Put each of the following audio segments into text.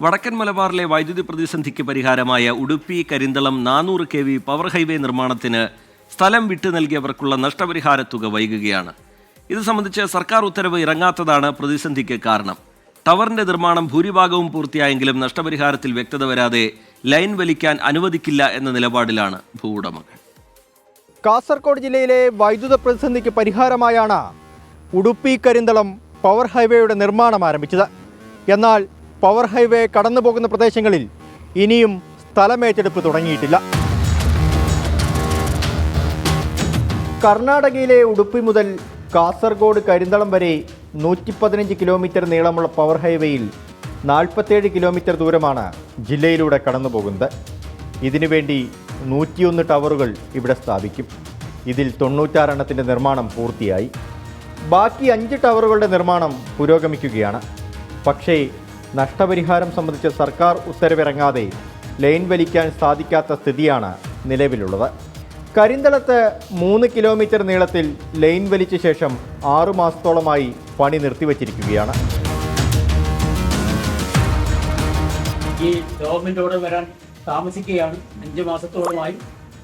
വടക്കൻ മലബാറിലെ വൈദ്യുതി പ്രതിസന്ധിക്ക് പരിഹാരമായ Udupi Karinthalam 400 kV power highway നിർമ്മാണത്തിന് സ്ഥലം വിട്ടു നൽകിയവർക്കുള്ള നഷ്ടപരിഹാര തുക വൈകുകയാണ്. ഇത് സംബന്ധിച്ച് സർക്കാർ ഉത്തരവ് ഇറങ്ങാത്തതാണ് പ്രതിസന്ധിക്ക് കാരണം. ടവറിന്റെ നിർമ്മാണം ഭൂരിഭാഗവും പൂർത്തിയായെങ്കിലും നഷ്ടപരിഹാരത്തിൽ വ്യക്തത വരാതെ ലൈൻ വലിക്കാൻ അനുവദിക്കില്ല എന്ന നിലപാടിലാണ് ഭൂവുടമകൾ. കാസർഗോഡ് ജില്ലയിലെ വൈദ്യുത പ്രതിസന്ധിക്ക് പരിഹാരമായാണ് ഉടുപ്പി കരിന്തളം പവർ ഹൈവേയുടെ നിർമ്മാണം ആരംഭിച്ചത്. എന്നാൽ പവർ ഹൈവേ കടന്നുപോകുന്ന പ്രദേശങ്ങളിൽ ഇനിയും സ്ഥലമേറ്റെടുപ്പ് തുടങ്ങിയിട്ടില്ല. കർണാടകയിലെ ഉടുപ്പി മുതൽ കാസർഗോഡ് കരിന്തളം വരെ 115 കിലോമീറ്റർ നീളമുള്ള പവർ ഹൈവേയിൽ 47 കിലോമീറ്റർ ദൂരമാണ് ജില്ലയിലൂടെ കടന്നുപോകുന്നത്. ഇതിനുവേണ്ടി 101 ടവറുകൾ ഇവിടെ സ്ഥാപിക്കും. ഇതിൽ 96 എണ്ണത്തിൻ്റെ നിർമ്മാണം പൂർത്തിയായി. ബാക്കി 5 ടവറുകളുടെ നിർമ്മാണം പുരോഗമിക്കുകയാണ്. പക്ഷേ നഷ്ടപരിഹാരം സംബന്ധിച്ച് സർക്കാർ ഉത്തരവിറങ്ങാതെ ലൈൻ വലിക്കാൻ സാധിക്കാത്ത സ്ഥിതിയാണ് നിലവിലുള്ളത്. കരിന്തളത്ത് 3 കിലോമീറ്റർ നീളത്തിൽ ലൈൻ വലിച്ച ശേഷം 6 മാസത്തോളമായി പണി നിർത്തിവച്ചിരിക്കുകയാണ്. ഈ ഗവൺമെൻറ് ഓർഡർ വരാൻ താമസിക്കുകയാണ്. 5 മാസത്തോളമായി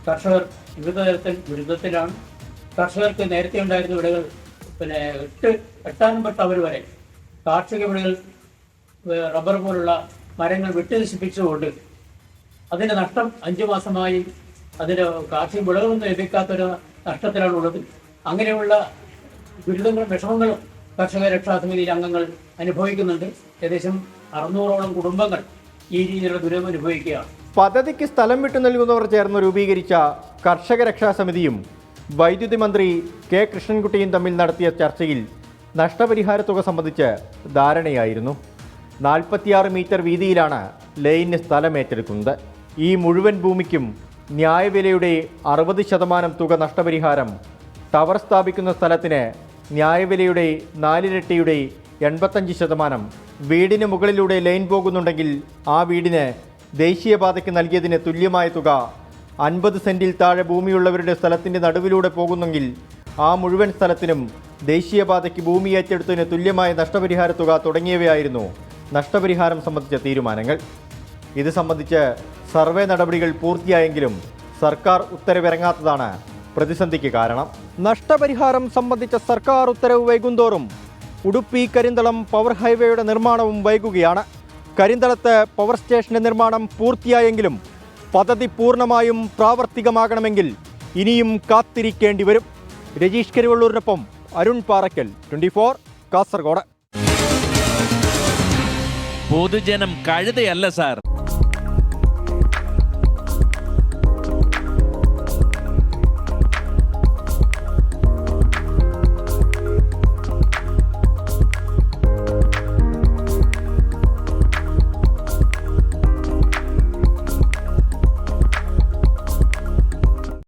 കർഷകർ വിവിധ തരത്തിൽ ദുരിതത്തിലാണ്. കർഷകർക്ക് നേരത്തെ ഉണ്ടായിരുന്ന വിളകൾ എട്ടാനും ടവർ വരെ കാർഷിക വിളകൾ റബ്ബർ പോലുള്ള മരങ്ങൾ വെട്ടി നശിപ്പിച്ചുകൊണ്ട് അതിൻ്റെ നഷ്ടം 5 മാസമായി അതിൻ്റെ കാർഷിക വിളകളൊന്നും ലഭിക്കാത്തൊരു നഷ്ടത്തിലാണുള്ളത്. അങ്ങനെയുള്ള ദുരിതങ്ങളും വിഷമങ്ങളും കർഷക രക്ഷാസമിതിയിലെ അംഗങ്ങൾ അനുഭവിക്കുന്നുണ്ട്. ഏകദേശം 600ഓളം കുടുംബങ്ങൾ ഈ രീതിയിലുള്ള ദുരിതം അനുഭവിക്കുകയാണ്. പദ്ധതിക്ക് സ്ഥലം വിട്ടു നൽകുന്നവർ ചേർന്ന് രൂപീകരിച്ച കർഷക രക്ഷാസമിതിയും വൈദ്യുതി മന്ത്രി കെ കൃഷ്ണൻകുട്ടിയും തമ്മിൽ നടത്തിയ ചർച്ചയിൽ നഷ്ടപരിഹാര തുക സംബന്ധിച്ച് ധാരണയായിരുന്നു. 46 മീറ്റർ വീതിയിലാണ് ലൈനിന് സ്ഥലം ഏറ്റെടുക്കുന്നത്. ഈ മുഴുവൻ ഭൂമിക്കും ന്യായവിലയുടെ 60% തുക നഷ്ടപരിഹാരം, ടവർ സ്ഥാപിക്കുന്ന സ്ഥലത്തിന് ന്യായവിലയുടെ 4 ഇരട്ടിയുടെ 85%, വീടിന് മുകളിലൂടെ ലൈൻ പോകുന്നുണ്ടെങ്കിൽ ആ വീടിന് ദേശീയപാതയ്ക്ക് നൽകിയതിന് തുല്യമായ തുക, 50 സെൻറ്റിൽ താഴെ ഭൂമിയുള്ളവരുടെ സ്ഥലത്തിൻ്റെ നടുവിലൂടെ പോകുന്നെങ്കിൽ ആ മുഴുവൻ സ്ഥലത്തിനും ദേശീയപാതയ്ക്ക് ഭൂമി ഏറ്റെടുത്തതിന് തുല്യമായ നഷ്ടപരിഹാര തുക തുടങ്ങിയവയായിരുന്നു നഷ്ടപരിഹാരം സംബന്ധിച്ച തീരുമാനങ്ങൾ. ഇത് സംബന്ധിച്ച് സർവേ നടപടികൾ പൂർത്തിയായെങ്കിലും സർക്കാർ ഉത്തരവിറങ്ങാത്തതാണ് പ്രതിസന്ധിക്ക് കാരണം. നഷ്ടപരിഹാരം സംബന്ധിച്ച സർക്കാർ ഉത്തരവ് വൈകുന്തോറും ഉടുപ്പി കരിന്തളം പവർ ഹൈവേയുടെ നിർമ്മാണവും വൈകുകയാണ്. കരിന്തളത്ത് പവർ സ്റ്റേഷന്റെ നിർമ്മാണം പൂർത്തിയായെങ്കിലും പദ്ധതി പൂർണ്ണമായും പ്രാവർത്തികമാകണമെങ്കിൽ ഇനിയും കാത്തിരിക്കേണ്ടി വരും. രജീഷ് കരിവള്ളൂരിനൊപ്പം അരുൺ പാറയ്ക്കൽ, 24 കാസർഗോഡ്. പൊതുജനം കഴുതയല്ല സാർ.